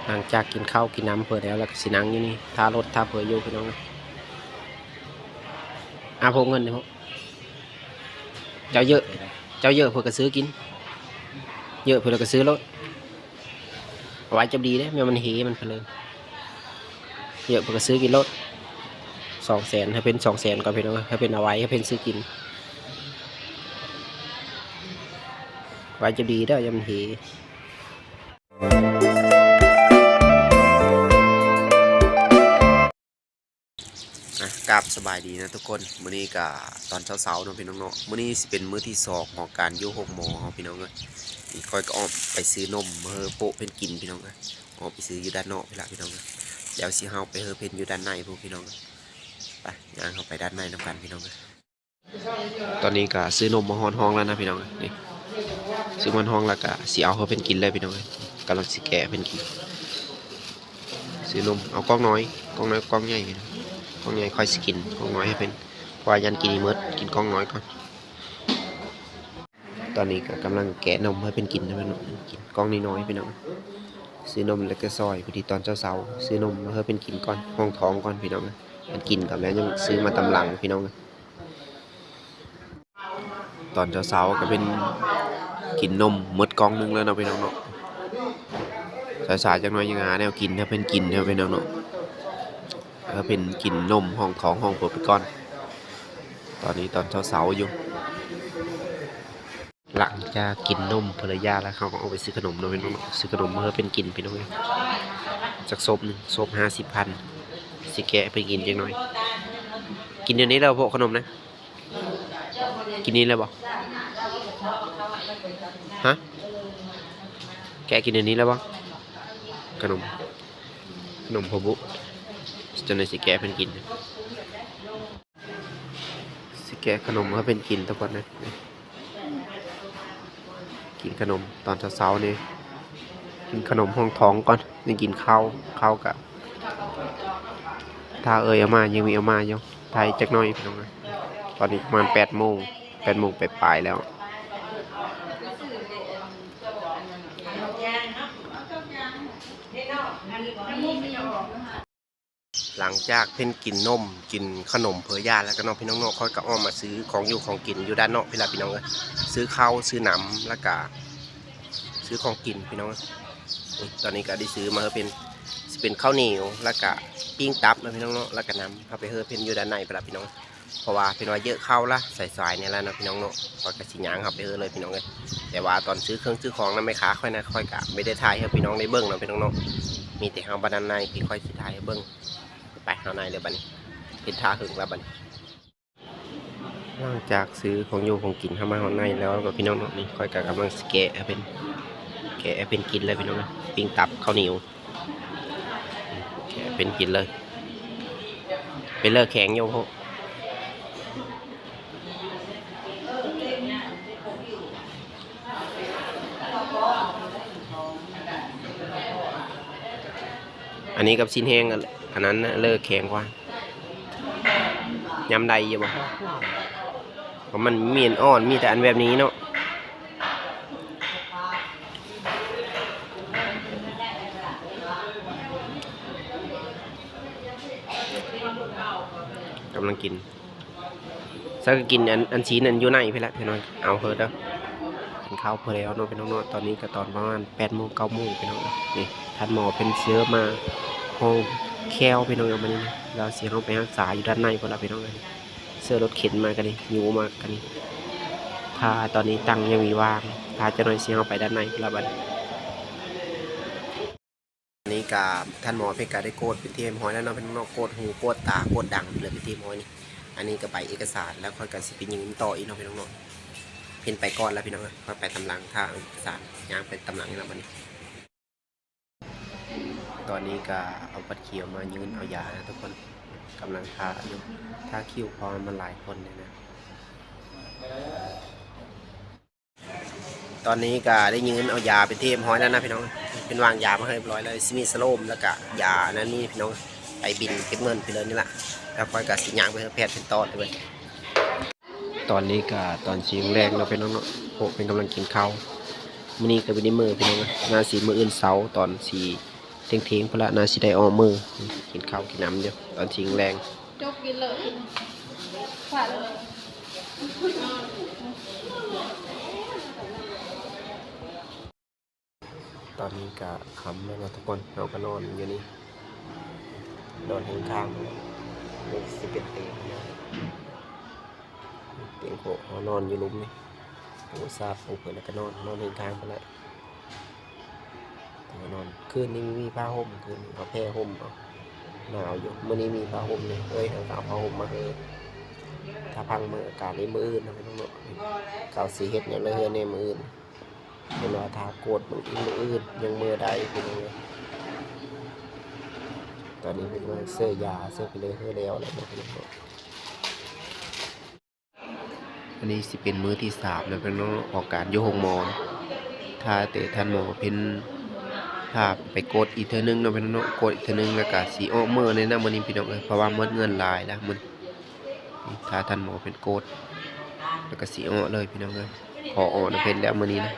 หลังจากกินข้าวกินน้ำเพื่อแล้วก็สินั่งอยู่นี่ท่ารถท่าเพื่ออยู่พี่น้องพกเงินนี่พกเจ้าเยอะเพื่อก็ซื้อกินเยอะเพื่อก็ซื้อรถเอาไว้จะดีได้แม่มันมันเพลินเยอะเพื่อก็ซื้อกินรถ200,000ถ้าเป็น200,000ก็พี่น้องถ้าเป็นเอาไว้ถ้าเป็นซื้อกินไว้จะดีได้ยังมันกราบสบายดีนะทุกคนมื้อนี้ก็ตอนเช้าๆเนาะพี่น้องเนาะมื้อนี้สิเป็นมื้อที่2ของการอยู่6 โมงพี่น้องเอ้ยนี่ค่อยก็ออกไปซื้อนมโปะเป็นกินพี่น้องเอ้ยออกไปซื้ออยู่ด้านนอกพี่น้องเอ้ยเดี๋ยวสิเฮาไปเพิ่นอยู่ด้านในพวกพี่น้องไปย่างเข้าไปด้านในนำกันพี่น้องเอ้ยตอนนี้ก็ซื้อนมมาฮ้อนห้องแล้วนะพี่น้องนี่ซื้อมันห้องแล้วก็สิเอาเขาเป็นกินเลยพี่น้องเอ้ยกำลังสิแกะเป็นกินซื้อนมเอากล้องน้อยกล้องใหญ่พี่น้องกล้องใหญ่ค่อยสกินกล้องน้อยให้เป็นเพราะยันกินเมิดกินกล้องน้อยก่อนตอนนี้ก็กำลังแกะนมให้เป็นกินนะพี่น้องกินกล้องน้อยพี่น้องซื้อนมแล้วก็ซอยพอดีตอนเช้าซื้อนมมาให้เป็นกินก่อนห้องท้องก่อนพี่น้องมันกินกับแล้วยังซื้อมาตำหลังพี่น้องตอนเช้าก็เป็นกินนมหมดกล่องนึงแล้วเนาะพี่น้องเนาะสายๆจังน้อยยังหาแนวกินถ้าเป็นกินถ้าเป็นเนาะถ้าเป็นกินนมห้องท้องห้องเปิดไปก่อนตอนนี้ตอนเช้าอยู่หลังจากกินนมภรรยาแล้วเขาก็เอาไปซื้อขนมเนาะพี่น้องซื้อขนมมาเป็นกินพี่น้องจากซบนึงซบ50,000สิแกะไปกินจังน้อยกินเดี๋ยวนี้เราพวกขนมนะกินนี้แล้วบอกฮะแกะกินเดี๋ยวนี้แล้วบอกขนมพบุจนในสิแกะเป็นกินสิแกะขนมเขาเป็นกินทุกคนนะกินขนมตอนเช้าๆนี่กินขนมห้องท้องก่อนยังกินข้าวกับถ้าอามายังมีอามาอยู่ไทยจักน้อยพี่น้องตอนนี้ประมาณ8 โมงไปปลายแล้วหลังจากเพิ่นกินนมกินขนมเพอยาแล้วก็น้องพี่น้องค่อยก็อ้อมมาซื้อของอยู่ของกินอยู่ด้านนอกพี่ละพี่น้องซื้อข้าวซื้อน้ำแล้วก็ซื้อของกินพี่น้องตอนนี้ก็ได้ซื้อมาเป็นข้าวเหนียวแล้วก็ปิ้งตับนะพี่น้องเนาะแล้วก็น้ำเข้าไปเพิ่นอยู่ด้านในพี่ละพี่น้องเพราะว่าพี่น้องเยอะเข้าละใส่สายเนี่ยแล้วนะพี่น้องเนาะก็กระชิญางครับไปเลยพี่น้องเลยแต่ว่าตอนซื้อเครื่องซื้อของนั้นไม่ค้าค่อยกะไม่ได้ถ่ายให้พี่น้องได้เบิ้งนะพี่น้องเนาะมีแต่เฮาบ้านในพี่ค่อยสิถ่ายให้เบิ้งไปเฮาในเลยบัดนี้เป็นท่าหึงแล้วบัดนี้หลังจากซื้อของอยู่ของกินเข้ามาเฮาในแล้วก็พี่น้องเนาะนี่ค่อยกะกำลังแกะเป็นกินเลยพี่น้องนะปิ้งตับข้าวเหนียวแกะเป็นกินเลยเป็นเลิกแข็งโยพอันนี้กับชิ้นแห้งอันนั้นเลิกแข็งกว่ายำใดอยู่บ่เพราะมันมีอันอ่อนมีแต่อันแบบนี้เนาะกำลังกินสักกินอันชิ้นอันอยู่ในพี่ละพี่น้องเอาเถอะเด้อกินข้าวเพลแล้วเนาะพี่น้องเนาะตอนนี้ก็ตอนประมาณ8 โมง 9 โมงพี่น้องนี่ท่านหมอเป็นเชื้อมาห้องแควพี่น้องเอามานี่เราเสียห้องไปรักษาอยู่ด้านในพอเราพี่น้องเลยเสื้อรถเข็นมากันนี่ยูมากันนี่ถ้าตอนนี้ตังยังมีว่างถ้าจะหน่อยเสียห้องไปด้านในพอเราบัดนี้กับท่านหมอเพื่อการได้โกดเป็นทีมหอยแล้วเนาะเป็นนอกโกดหูโกดตาโกดดังเลยเป็นทีมหอยนี่อันนี้ก็ใบเอกสารแล้วค่อยกันสิเป็นยิงต่ออีกเนาะพี่น้องเนาะเพ่นไปก่อนแล้วพี่น้องค่อยไปตำลังถ้าเอกสารย่างไปตำลังนี่แล้วบัดนี้ตอนนี้ก็เอาบัตรเขียวมายืนเอายานะทุกคนกำลังทาอยู่ถ้าคิวพอมันหลายคนเนี่ยนะตอนนี้ก็ได้ยืนเอายาเป็นเทมห้อยแล้วนะพี่น้องเป็นวางยามาให้เรียบร้อยเลยซิมีสโลมแล้วก็ยานั่นนี่พี่น้องไปบินเก็บเงินไปเลยนี่แหละแล้วค่อยกับสิญางไปแพทย์เป็นตอนเลยตอนนี้ก็ตอนชิงแรกเราเป็นน้องเนาะพวกเป็นกำลังกินข้าวมื้อนี้ก็เป็นมือพี่น้องนะสีมืออื่นเสาตอน เที่ยงๆพละนาสิได้ออมมือกินข้าวกินน้ำเดียวตอนชิงแรงจบกินเลยผ่าเลย ตอนนี้ก็คำแล้วทุกคนเราก็นอนอยู่นี่นอนข้างๆนี่สิเป็นเตียงนะเตียงโผล่เขานอนอยู่ลุ่มนี่โอ้ซาบโอ้เปิดแล้วก็นอนข้างๆไปแล้วนอนคืนนี้มีผ้าห่มคืนนี้เอาแพร่ห่มเอาหนาวอยู่เมื่อนี้มีผ้าห่มเลยเอาผ้าห่มมาเลยถ้าพังมืออากาศนี้มืออื่นนะไม่ต้องเนาะเก่าสีเฮ็ดเนี่ยเลยในมืออื่นเป็นว่าทาโกดมืออื่นยังมือได้เป็นยังไงตอนนี้เป็นว่าเสื้อยาเสื้อไปเลยแล้วอะไรแบบนี้อันนี้สิเป็นมื้อที่3แล้วเป็นน้องออกการโยหงมอนถ้าท่านหมอเป็นถ้าไปกดอีกเทอนึงเนาะเป็นน้องกดอีกเทอนึงแล้วก็สีออกเมื่อในนั้นมื้อนี้พี่น้องเพราะว่าหมดเงินหลายแล้วมื้อถ้าท่านหมอเป็นกดแล้วก็สีออกเลยพี่น้องขอออกนะเป็นแล้วมื้อนี้นะ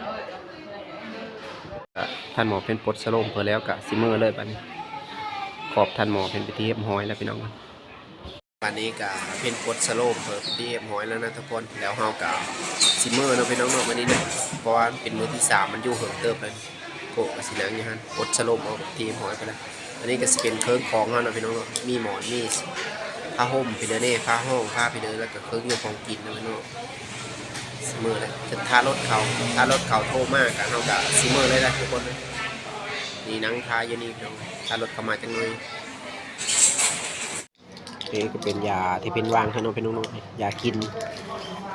ท่านหมอเป็นปลดสโลมเพิ่นแล้วก็สิเมื่อเลยบัดนี้ขอบท่านหมอเป็นพิธีเรียบร้อยแล้วพี่น้องวันนี้ก็เป็นปลดสโลมเพิ่นพิธีเรียบร้อยแล้วนะทุกคนแล้วเฮาก็สิเมื่อเนาะพี่น้องวันนี้นะเพราะว่าเป็นมื้อที่3มันอยู่เหิงเติบเลยโกก็สินั่งอยู่หั่นปลดสโลมเอาพิธีเรียบร้อยไปแล้วอันนี้ก็สิเป็นเครื่องของเฮาเนาะพี่น้องมีหมอนมีผ้าห่มพี่เด้อนี่ผ้าห้องผ้าพี่เด้อแล้วก็เครื่องอยู่ของกินนะพี่น้องสิเมื่อเลยจะถ้ารถเขาโทรมากก็เฮาก็สิเมื่อเลยนะทุกคนนี่นั่งทาอยู่นี่พี่น้องถ้ารถเข้ามาจังเลยนี่ก็เป็นยาที่เป็นวางให้น้องเป็นน้องๆยากิน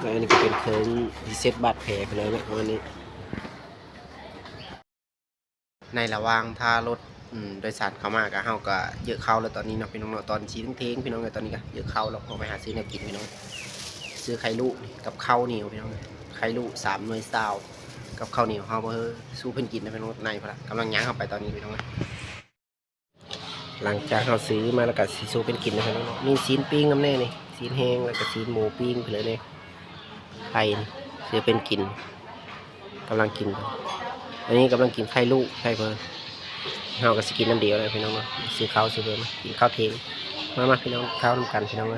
แล้วอันนี้ก็เป็นเครื่องรีเซ็ตบาดแผลไปเลยนะวันนี้ในระหว่างถ้ารถโดยสารเข้ามาก็เฮาก็เยอะเข้าแล้วตอนนี้เนาะพี่น้องเนาะตอนชี้เท้งพี่น้องตอนนี้ก็เยอะเข้าแล้วเราไปหาซื้อแนวกินพี่น้องซื้อไข่ลูกกับข้าวเหนียวพี่น้องไข่ลูก3 หน่วยซาวกับข้าวเหนียวเฮาสู้เพิ่นกินนะพี่น้องในพละกำลังย่างเข้าไปตอนนี้พี่น้องหลังจากเราซื้อมาแล้วก็สีสู้เป็นกินนะครับมีซีนปิ้งน้ำแน่นี่ซีนแห้งแล้วก็ซีนหมูปิ้งไปเลยเนี่ยไข่ซื้อเป็นกินกำลังกินอันนี้กำลังกินไข่ลูกไข่เพิ่นเราก็สกินน้ำเดียวเลยพี่น้องซื้อข้าวซื้อเพิ่มกินข้าวเทงมาพี่น้องข้าวน้ำกันพี่น้อง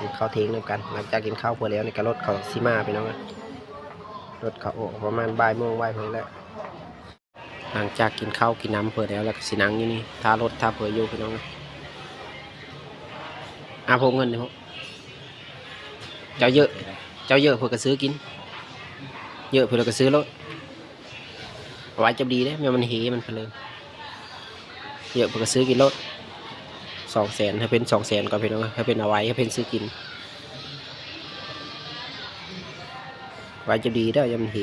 กินข้าวเทงน้ำกันหลังจากกินข้าวเพื่อแล้วในกระรถเขาซีมาพี่น้องรถเขาออกประมาณบ่ายโมงบ่ายเพิ่นแล้วหลังจากกินข้าวกินน้ำเพื่อแล้วก็สินังอยู่นี่ท่ารถท่าเพื่ออยู่พี่น้องพกเงินนี่พกเจ้าเยอะเพื่อก็ซื้อกินเยอะเพื่อก็ซื้อรถไว้จะดีได้มันเหมันเพลินเยอะเพื่อก็ซื้อกินรถ200,000ถ้าเป็น200,000ก็พี่น้องถ้าเป็นเอาไว้ถ้าเป็นซื้อกินไว้จะดีได้ยังมันเห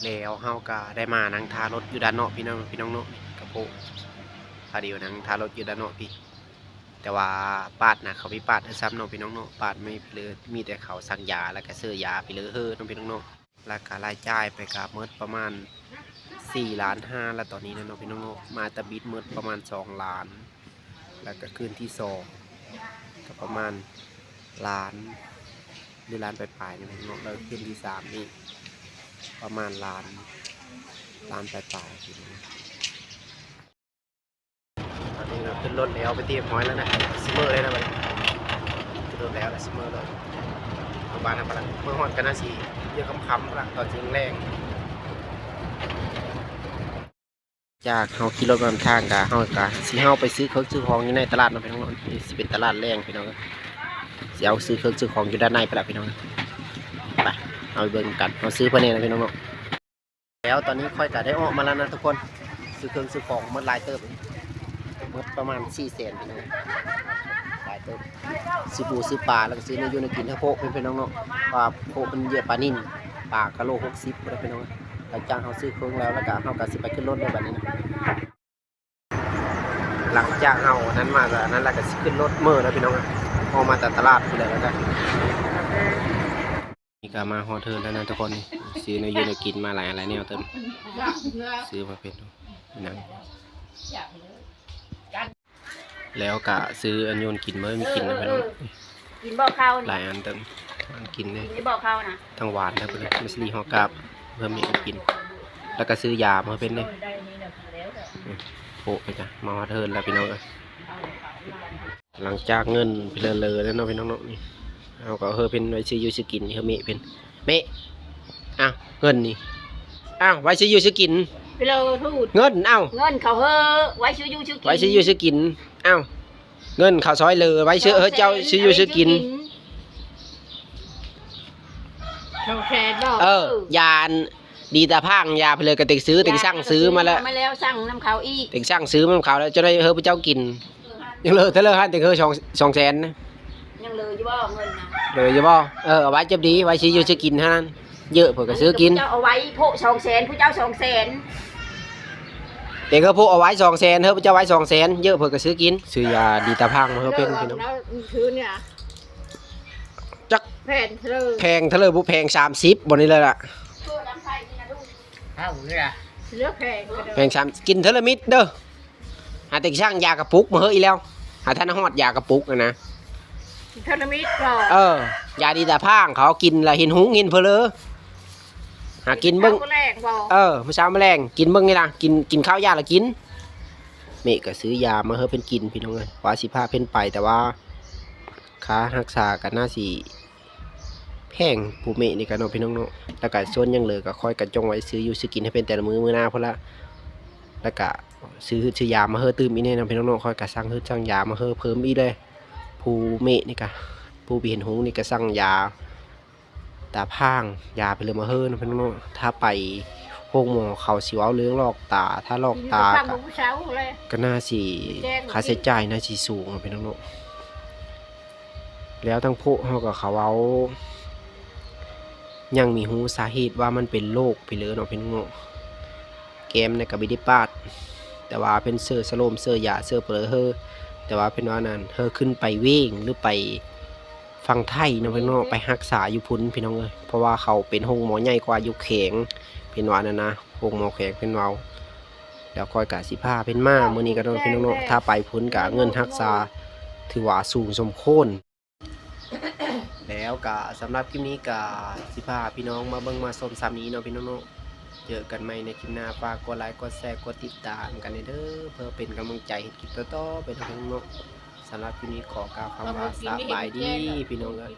แล้วเฮาก็ได้มานั่งทารถอยู่ด้านนอกพี่น้องเนาะกระโปงพอดีนั่งทารถอยู่ด้านนอกพี่แต่ว่าปาดนะเขาไม่ปาดซ้ำเนาะพี่น้องเนาะปาดไม่เลยมีแต่เขาสั่งยาแล้วก็ซื้อยาไปเลยน้องพี่น้องเนาะราคารายจ่ายไปกับเมื่อประมาณ4.5 ล้านแล้วตอนนี้นะน้องพี่น้องเนาะมาตะบิดเมื่อประมาณ2 ล้านแล้วก็คืนที่2ก็ประมาณล้านหรือล้านปลายๆนี่น้องเนาะแล้วคืนที่3นี่ประมาณล้านปลายๆตอนนี้เราขึ้นรถแล้วไปเตรียมห้อยแล้วนะซิมเมอร์เลยนะไปขึ้นรถแล้วซิมเมอร์เลยโรงพยาบาลทำอะไรเมื่อหอดกันนะสิเยอะคำๆละตอนจริงแรงจากเฮาขี่รถมาทางกะเฮาไปซื้อเครื่องซื้อของอยู่ในตลาดเนาะพี่น้องสิเป็นตลาดแรงพี่น้องสิเอาซื้อเครื่องซื้อของอยู่ด้านในไปละพี่น้องไปเอาเบิ่งกันเอาซื้อเพื่อนนะพี่น้องแล้วตอนนี้ค่อยกะได้ออกมาแล้วนะทุกคนซื้อเครื่องซื้อของมันหลายเติบหมดประมาณ400,000พี่น้องหลายเติบซื้อปูซื้อปลาแล้วก็ซื้อเนื้อยูนกินทั้งโพกเป็นพี่น้องเนาะว่าโพกเป็นเยื่อปลานิ่มปลากะโล60ก็ได้พี่น้องหลังจากเขาซื้อเครื่องแล้วก็เขาก็สิไปขึ้นรถเลยแบบนี้นะหลังจากเขานั้นมาจากนั้นแล้วก็สิขึ้นรถเมื่อแล้วพี่น้องออกมาจากตลาดไปเลยแล้วกันนี่ก็มาฮอเทิร์นแล้วนะทุกคนซื้อในยูนกินมาหลายอะไรเนี่ยเติมซื้อมาเป็นนังแล้วก็ซื้ออันโยนกินเมื่อมีกินนะพี่น้องกินบ่อข้าวหลายอันเติมกินเลยกินบ่อข้าวนะทั้งหวานนะเพื่อนมิสลีฮอกาบเพิ่มมีกินแล้วก็ซื้อยามาเป็นเลย โอ้ไปจ้ะมาฮอดเฮิร์นแล้วพี่น้องเอ้ยหลังจากเงินไปเลยแล้วเนาะพี่น้องเนาะนี่เอาก็เฮอเป็นไว้ซื้ออยู่ซื้อกินเฮอเมะเป็นเมะอ้าวเงินนี่อ้าวไว้ซื้ออยู่ซื้อกิน ไปเลยทูด เงินอ้าว เงินเขาเฮ้อไว้ชื่อยูชื่อกิน ไว้ซื้ออยู่ซื้อกินอ้าวเงินข้าวซอยเลยไว้ซื้อเจ้าซื้ออยู่ซื้อกิน เขาแชร์บอก ยาดีตาพังยาไปเลยกระติกซื้อติกสั่งซื้อมาแล้ว มาแล้วสั่งน้ำเขาอีก ติกสั่งซื้อมาเขาแล้วจะได้เฮอพระเจ้ากินยังเลยถ้าเลิกหันติกเฮอ200,000นะ ยังเลยอยู่บ่เงินนะ เลยจะบ่เอาไว้จับดีไว้ซื้ออยู่ซื้อกินเท่านั้นเยอะเผื่อก็ซื้อกิน เจ้าเอาไว้โพ200,000ผู้เจ้า200,000 เด็กเขาพกเอาไว้200,000เฮอพระเจ้าไว้200,000เยอะเผื่อก็ซื้อกินซื้อยาดีตาพังมาเฮอเป็นพี่น้อง แล้วคือเนี่ย จัก แผ่นเลย แพงถ้าเลยบุแพง30บนนี้เลยล่ะ เอาเลยล่ะเลือกแพง แพง3กินเทอละมิดเด้อหาติกช่างยากระปุกมาเฮออีแล้วหาท่านฮอดยากระปุกนะ เทอร์นามิดก่อน ยาดีตาพังเขากินละเห็นหุงเห็นเพลอหากินเบิ้ง แรกบอก เมื่อเช้าแมลงกินเบิ้งนี่ล่ะกินข้าวยาละกินเมฆก็ซื้อยามาเฮอเป็นกินพี่น้องเอ้ยว่าสิพาเพิ่นไปแต่ว่าค่ารักษากันน่าสิแพงผู้เมฆนี่กันเนาะพี่น้องเนาะแล้วก็ส่วนยังเหลือก็ค่อยกระจงไว้ซื้ออยู่ซื้อกินให้เป็นแต่ละมื้อหน้าพุ่นละแล้วก็ซื้อยามาเฮอตื่มอีนี่เนาะพี่น้องเนาะค่อยก็สั่งยามาเฮอเพิ่มอีกเลยผู้เมฆนี่ก็ผู้เห็นหงนี่ก็สั่งยาตาพางยาไปเลยมาเฮอเนาะพี่น้องเนาะถ้าไปพวกหมอเขาสิเว้าเรื่องลอกตาถ้าลอกตาก็น่าสิค่าใช้จ่ายน่าสิสูงพี่น้องเนาะแล้วทั้งพวกเฮาก็เขาเอายังมีหูสาเหตุว่ามันเป็นโรคไปเลยเนาะพี่น้องเนาะแกมในกระบิดปาดแต่ว่าเป็นเสื้อสโลมเสื้อยาเสื้อเปลือเฮอแต่ว่าเป็นว่านั้นเฮอขึ้นไปเว้งหรือไปฟังไทยเนาะพี่น้องไปรักษาอยู่พุ่นพี่น้องเอ้ยเพราะว่าเขาเป็นห้องหมอใหญ่กว่าอยู่แข็งเป็นว่านั่นนะห้องหมอแข็งเป็นเว้าแล้วคอยกะสิพาเป็นมามื้อนี้ก็ต้องพี่น้องเนาะถ้าไปพุ่นกะเงินรักษาถือว่าสูงสมควรแล้วก็สำหรับคลิปนี้ก็สิพาพี่น้องมาเบิ่งมาชมซ้ำนี้เนาะพี่น้องเนาะเจอกันใหม่ในคลิปหน้าฝากกดไลค์กดแชร์กดติดตามกันเด้อเพื่อเป็นกำลังใจให้คลิปต่อๆไปเนาะพี่น้องเนาะสำหรับคลิปนี้ขอกล่าวคำว่าสบายดีพี่น้องเอ้ย